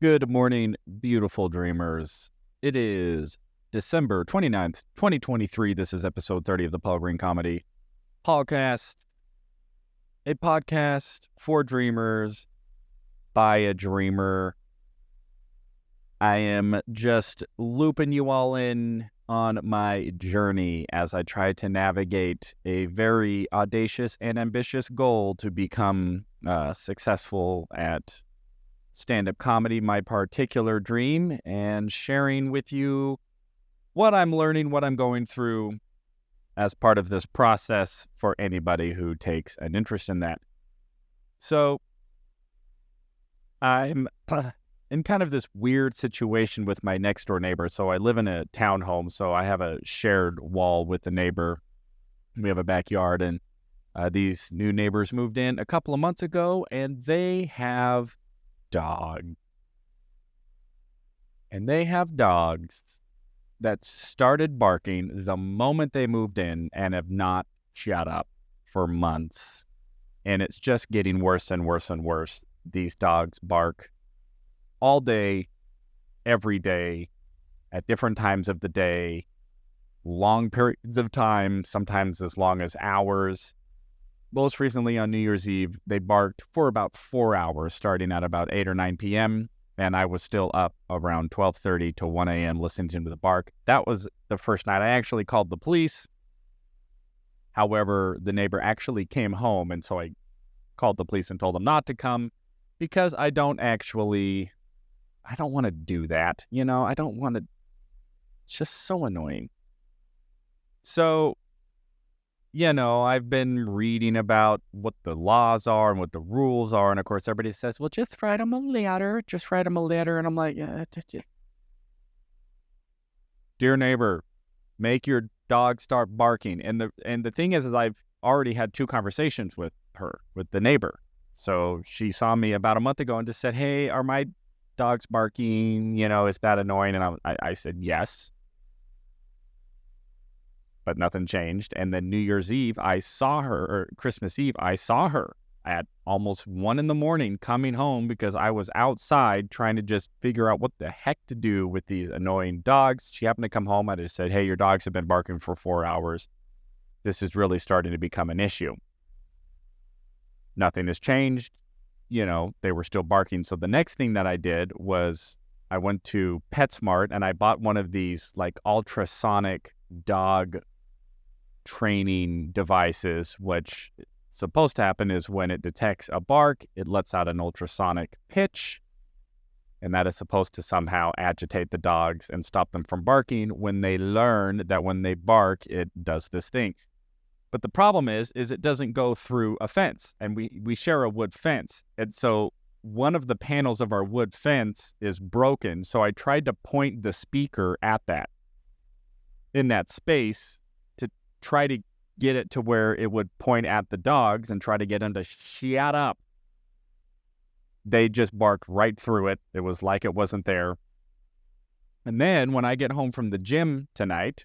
Good morning, beautiful dreamers. It is December 29th, 2023. This is episode 30 of the Paul Green Comedy Podcast, a podcast for dreamers by a dreamer. I am just looping you all in on my journey as I try to navigate a very audacious and ambitious goal to become successful at stand-up comedy, my particular dream, and sharing with you what I'm learning, what I'm going through as part of this process for anybody who takes an interest in that. So I'm in kind of this weird situation with my next door neighbor. So I live in a townhome, so I have a shared wall with the neighbor. We have a backyard, and these new neighbors moved in a couple of months ago, and they have dogs that started barking the moment they moved in and have not shut up for months. And it's just getting worse and worse and worse. These dogs bark all day, every day, at different times of the day, long periods of time, sometimes as long as hours. Most recently on New Year's Eve, they barked for about 4 hours, starting at about 8 or 9 p.m., and I was still up around 12:30 to 1 a.m. listening to the bark. That was the first night. I actually called the police. However, the neighbor actually came home, and so I called the police and told them not to come because I don't want to do that. I don't want to. It's just so annoying. So, I've been reading about what the laws are and what the rules are. And of course, everybody says, well, just write them a letter. And I'm like, dear neighbor, make your dog start barking. And the thing is I've already had 2 conversations with the neighbor. So she saw me about a month ago and just said, hey, are my dogs barking? Is that annoying? And I said, yes. But nothing changed. And then New Year's Eve, Christmas Eve, I saw her at almost 1 a.m. coming home because I was outside trying to just figure out what the heck to do with these annoying dogs. She happened to come home. I just said, hey, your dogs have been barking for 4 hours. This is really starting to become an issue. Nothing has changed. They were still barking. So the next thing that I did was I went to PetSmart and I bought one of these like ultrasonic dog training devices. Which supposed to happen is when it detects a bark, it lets out an ultrasonic pitch, and that is supposed to somehow agitate the dogs and stop them from barking when they learn that when they bark, it does this thing. But the problem is it doesn't go through a fence, and we share a wood fence. And so one of the panels of our wood fence is broken. So I tried to point the speaker at that in that space to try to get it to where it would point at the dogs and try to get them to shut up. They just barked right through it. It was like it wasn't there. And then when I get home from the gym tonight,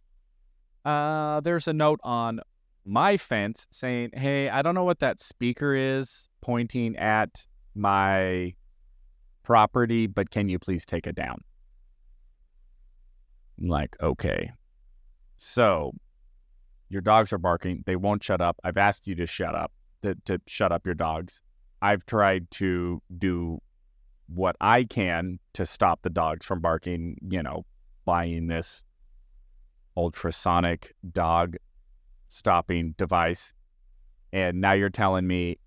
there's a note on my fence saying, hey, I don't know what that speaker is pointing at my property, but can you please take it down? I'm like, okay. So your dogs are barking. They won't shut up. I've asked you to shut up, to shut up your dogs. I've tried to do what I can to stop the dogs from barking, buying this ultrasonic dog stopping device. And now you're telling me,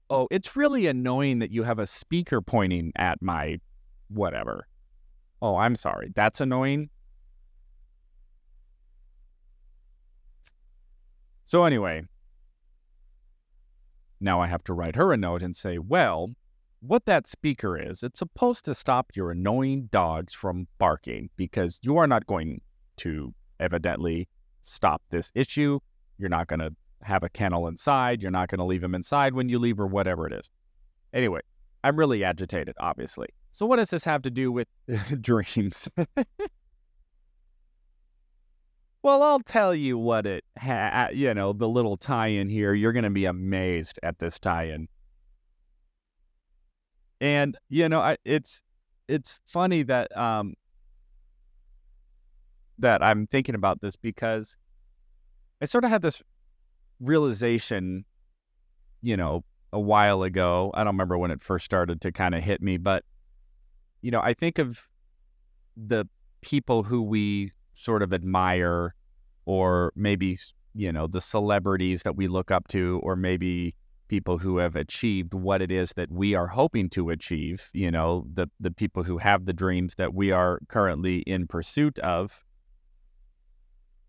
oh, it's really annoying that you have a speaker pointing at my whatever. Oh, I'm sorry. That's annoying. So anyway, now I have to write her a note and say, well, what that speaker is, it's supposed to stop your annoying dogs from barking because you are not going to evidently stop this issue. You're not going to have a kennel inside. You're not going to leave them inside when you leave or whatever it is. Anyway, I'm really agitated, obviously. So what does this have to do with dreams? Well, I'll tell you what the little tie-in here. You're going to be amazed at this tie-in. And, it's it's funny that that I'm thinking about this because I sort of had this realization, a while ago. I don't remember when it first started to kind of hit me, but I think of the people who we sort of admire, or maybe, the celebrities that we look up to, or maybe people who have achieved what it is that we are hoping to achieve, the people who have the dreams that we are currently in pursuit of.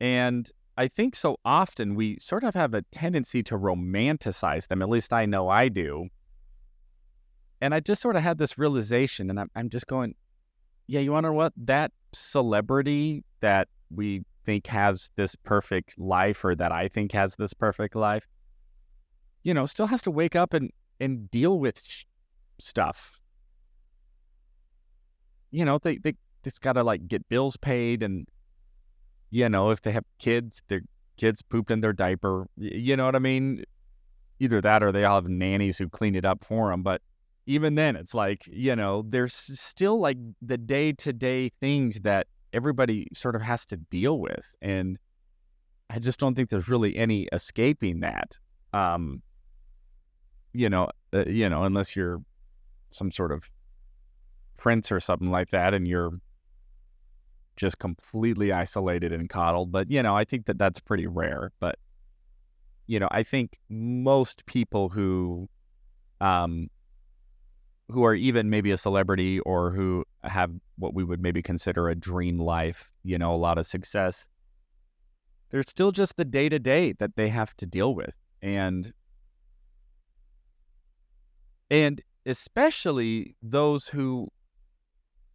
And I think so often we sort of have a tendency to romanticize them. At least I know I do. And I just sort of had this realization, and I'm just going, yeah, you want to know what? That celebrity that we think has this perfect life, or that I think has this perfect life, still has to wake up and deal with stuff. They just got to like get bills paid, and if they have kids, their kids pooped in their diaper. You know what I mean? Either that, or they all have nannies who clean it up for them. But even then, it's like, there's still like the day-to-day things that everybody sort of has to deal with. And I just don't think there's really any escaping that. Unless you're some sort of prince or something like that, and you're just completely isolated and coddled. But, I think that that's pretty rare. But, I think most people who are even maybe a celebrity, or who have what we would maybe consider a dream life, a lot of success, there's still just the day-to-day that they have to deal with. And especially those who,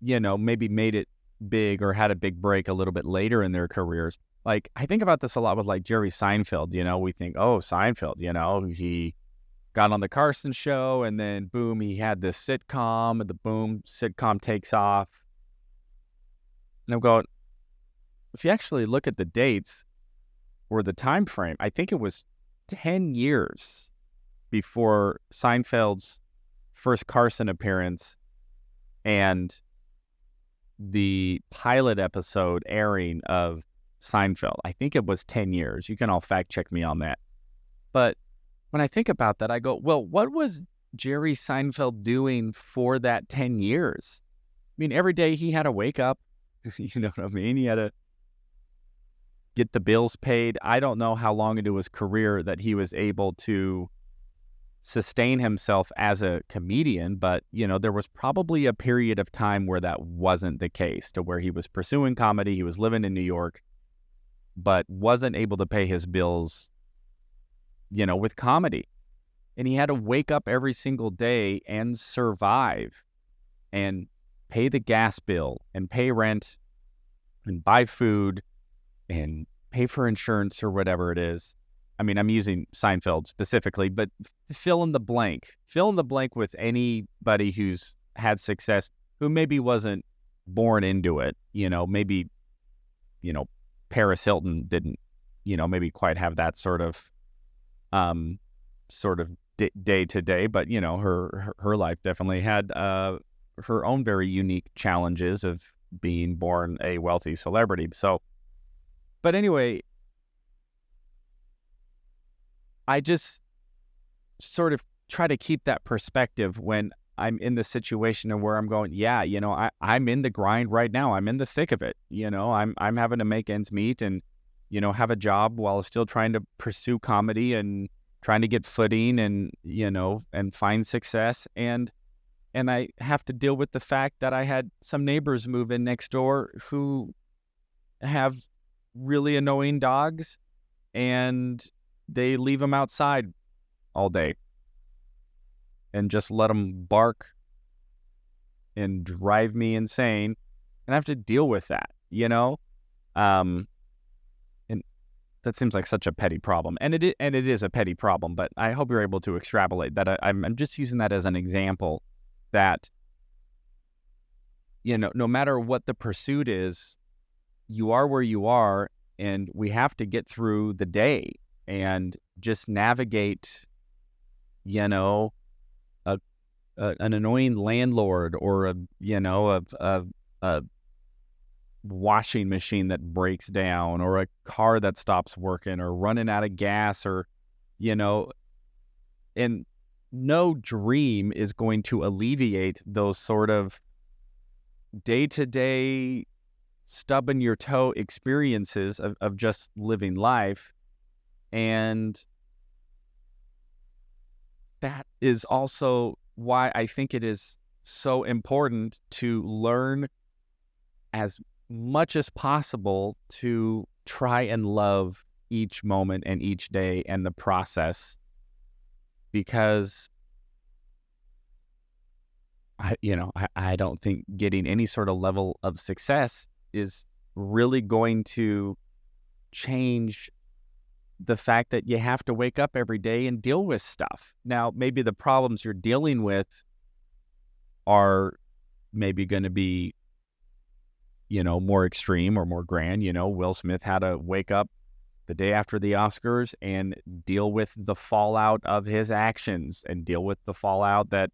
maybe made it big or had a big break a little bit later in their careers. Like, I think about this a lot with like Jerry Seinfeld. We think, oh, Seinfeld, he got on the Carson show, and then boom, he had this sitcom, and the boom, sitcom takes off. And I'm going, if you actually look at the dates or the time frame, I think it was 10 years before Seinfeld's first Carson appearance and the pilot episode airing of Seinfeld. I think it was 10 years. You can all fact check me on that. But when I think about that, I go, well, what was Jerry Seinfeld doing for that 10 years? I mean, every day he had to wake up, you know what I mean? He had to get the bills paid. I don't know how long into his career that he was able to sustain himself as a comedian, but, there was probably a period of time where that wasn't the case, to where he was pursuing comedy, he was living in New York, but wasn't able to pay his bills, with comedy. And he had to wake up every single day and survive, and pay the gas bill, and pay rent, and buy food, and pay for insurance, or whatever it is. I mean, I'm using Seinfeld specifically, but fill in the blank. Fill in the blank with anybody who's had success, who maybe wasn't born into it. Maybe, Paris Hilton didn't, maybe quite have that sort of day to day, but, her life definitely had her own very unique challenges of being born a wealthy celebrity. So, but anyway, I just sort of try to keep that perspective when I'm in the situation and where I'm going, yeah, I'm in the grind right now. I'm in the thick of it. I'm having to make ends meet, and, have a job while still trying to pursue comedy and trying to get footing, and, and find success. And I have to deal with the fact that I had some neighbors move in next door who have really annoying dogs, and they leave them outside all day and just let them bark and drive me insane. And I have to deal with that, and that seems like such a petty problem. And it is a petty problem, but I hope you're able to extrapolate that. I'm just using that as an example that, no matter what the pursuit is, you are where you are, and we have to get through the day and just navigate, a an annoying landlord, or a washing machine that breaks down, or a car that stops working, or running out of gas, or you know and no dream is going to alleviate those sort of day-to-day stubbing your toe experiences of just living life. And that is also why I think it is so important to learn as much as possible to try and love each moment and each day and the process, because I don't think getting any sort of level of success is really going to change the fact that you have to wake up every day and deal with stuff. Now, maybe the problems you're dealing with are maybe going to be, more extreme or more grand. Will Smith had to wake up the day after the Oscars and deal with the fallout of his actions, and deal with the fallout that,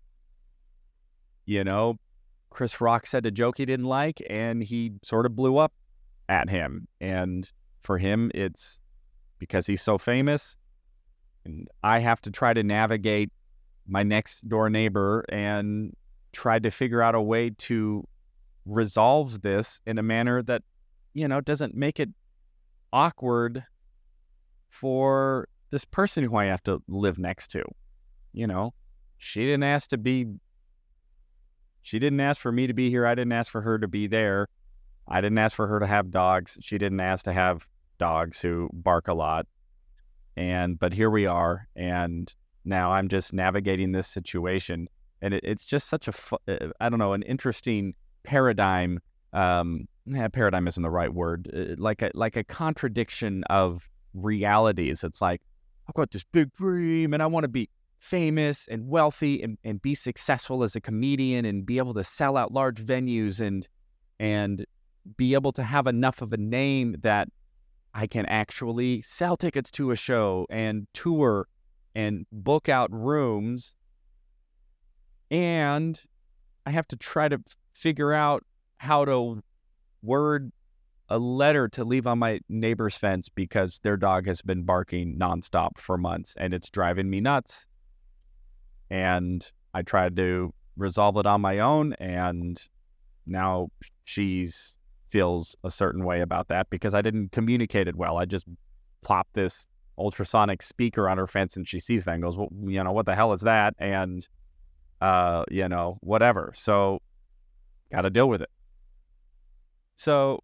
Chris Rock said a joke he didn't like, and he sort of blew up at him. And for him, it's because he's so famous, and I have to try to navigate my next door neighbor and try to figure out a way to resolve this in a manner that, doesn't make it awkward for this person who I have to live next to. She didn't ask for me to be here. I didn't ask for her to be there. I didn't ask for her to have dogs. She didn't ask to have dogs who bark a lot. But here we are, and now I'm just navigating this situation. And it's just such an interesting paradigm. Paradigm isn't the right word. Like a contradiction of realities. It's like, I've got this big dream, and I want to be famous and wealthy and be successful as a comedian, and be able to sell out large venues, and be able to have enough of a name that I can actually sell tickets to a show and tour and book out rooms. And I have to try to figure out how to word a letter to leave on my neighbor's fence because their dog has been barking nonstop for months, and it's driving me nuts. And I tried to resolve it on my own, and now she's feels a certain way about that because I didn't communicate it well. I just plopped this ultrasonic speaker on her fence, and she sees that and goes, well, what the hell is that? And, whatever. So got to deal with it. So,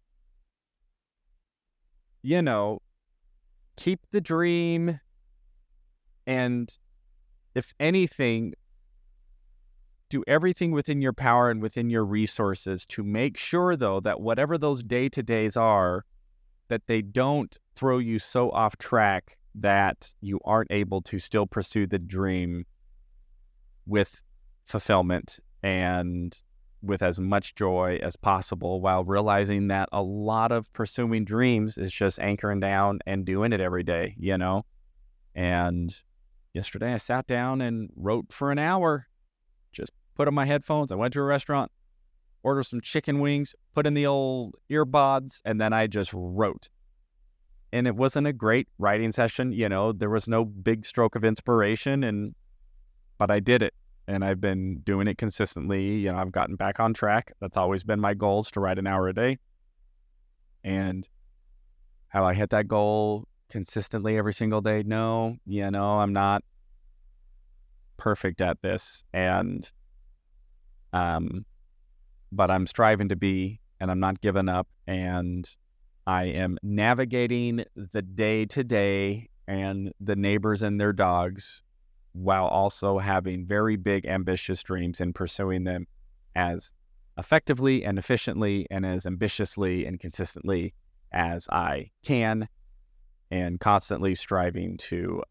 keep the dream, and if anything, do everything within your power and within your resources to make sure, though, that whatever those day-to-days are, that they don't throw you so off track that you aren't able to still pursue the dream with fulfillment and with as much joy as possible, while realizing that a lot of pursuing dreams is just anchoring down and doing it every day, And yesterday I sat down and wrote for an hour. Just put on my headphones. I went to a restaurant, ordered some chicken wings, put in the old earbuds, and then I just wrote. And it wasn't a great writing session. There was no big stroke of inspiration, but I did it. And I've been doing it consistently. I've gotten back on track. That's always been my goal, is to write an hour a day. And how I hit that goal consistently every single day? No, I'm not perfect at this. But I'm striving to be, and I'm not giving up. And I am navigating the day-to-day and the neighbors and their dogs, while also having very big, ambitious dreams and pursuing them as effectively and efficiently and as ambitiously and consistently as I can, and constantly striving to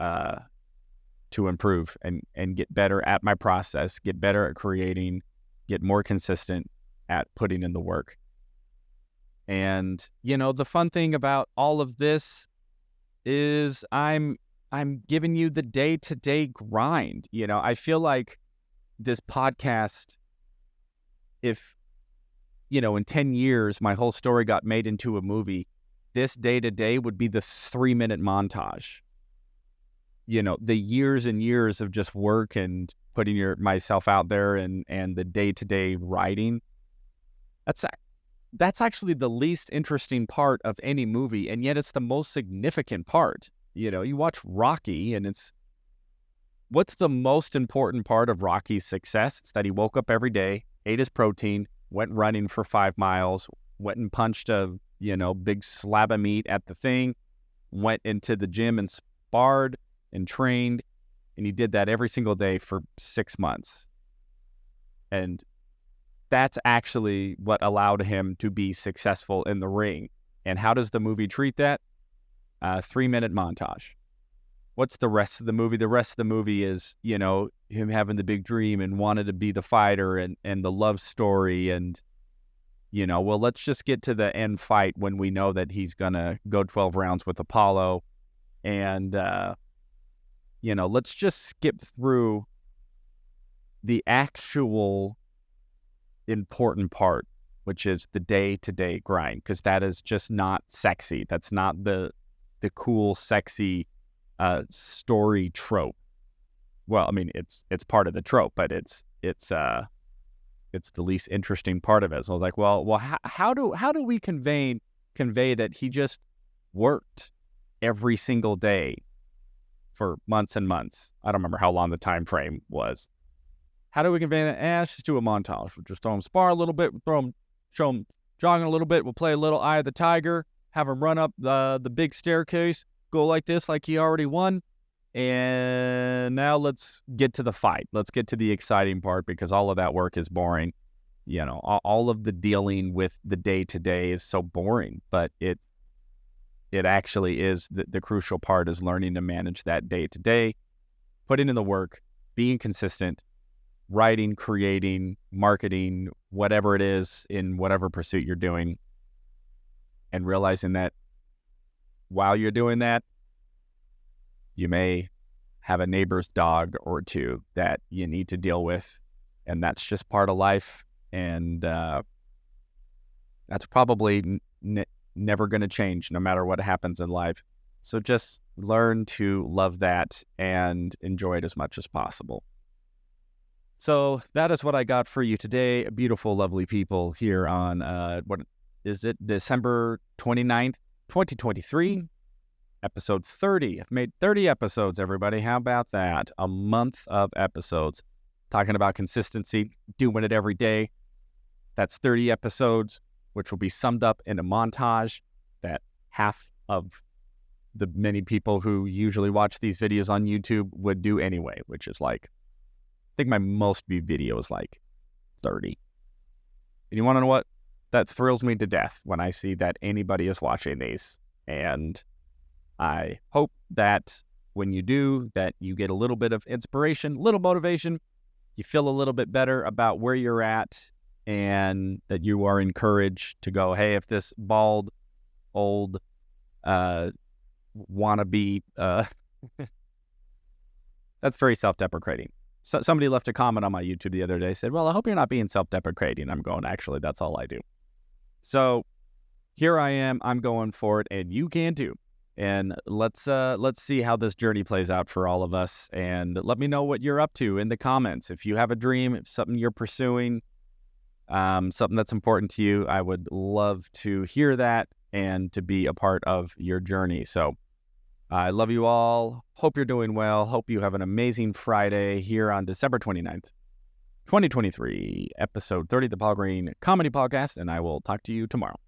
improve and get better at my process, get better at creating, get more consistent at putting in the work. And, the fun thing about all of this is I'm giving you the day-to-day grind. I feel like this podcast, if, in 10 years, my whole story got made into a movie, this day-to-day would be the 3-minute montage. The years and years of just work and putting myself out there and the day-to-day writing, that's actually the least interesting part of any movie, and yet it's the most significant part. You watch Rocky, and what's the most important part of Rocky's success? It's that he woke up every day, ate his protein, went running for 5 miles, went and punched a, big slab of meat at the thing, went into the gym and sparred and trained, and he did that every single day for 6 months. And that's actually what allowed him to be successful in the ring. And how does the movie treat that? 3-minute montage. What's the rest of the movie? The rest of the movie is, him having the big dream and wanted to be the fighter and the love story. And, well, let's just get to the end fight when we know that he's going to go 12 rounds with Apollo. And, let's just skip through the actual important part, which is the day-to-day grind, because that is just not sexy. That's not the cool, sexy story trope. Well, I mean, it's part of the trope, but it's the least interesting part of it. So I was like, well, how do we convey that he just worked every single day for months and months? I don't remember how long the time frame was. How do we convey that? Let's just do a montage. We'll just throw him spar a little bit, show him jogging a little bit. We'll play a little Eye of the Tiger, have him run up the big staircase, go like this, like he already won. And now let's get to the fight. Let's get to the exciting part, because all of that work is boring. All of the dealing with the day-to-day is so boring, but it actually is the crucial part is learning to manage that day-to-day, putting in the work, being consistent, writing, creating, marketing, whatever it is in whatever pursuit you're doing, and realizing that while you're doing that, you may have a neighbor's dog or two that you need to deal with, and that's just part of life, and that's probably never going to change no matter what happens in life. So just learn to love that and enjoy it as much as possible. So that is what I got for you today, beautiful, lovely people, here on, what is it, December 29th, 2023, episode 30. I've made 30 episodes, everybody. How about that? A month of episodes talking about consistency, doing it every day. That's 30 episodes, which will be summed up in a montage that half of the many people who usually watch these videos on YouTube would do anyway, which is like, I think my most viewed video is like 30. And you want to know what? That thrills me to death when I see that anybody is watching these. And I hope that when you do, that you get a little bit of inspiration, little motivation, you feel a little bit better about where you're at, and that you are encouraged to go, hey, if this bald, old, wannabe, that's very self-deprecating. So somebody left a comment on my YouTube the other day, said, well, I hope you're not being self-deprecating. I'm going, actually, that's all I do. So here I am. I'm going for it, and you can too. And let's see how this journey plays out for all of us. And let me know what you're up to in the comments. If you have a dream, if something you're pursuing, something that's important to you, I would love to hear that and to be a part of your journey. So I love you all. Hope you're doing well. Hope you have an amazing Friday here on December 29th, 2023, episode 30 of the Paul Green Comedy Podcast, and I will talk to you tomorrow.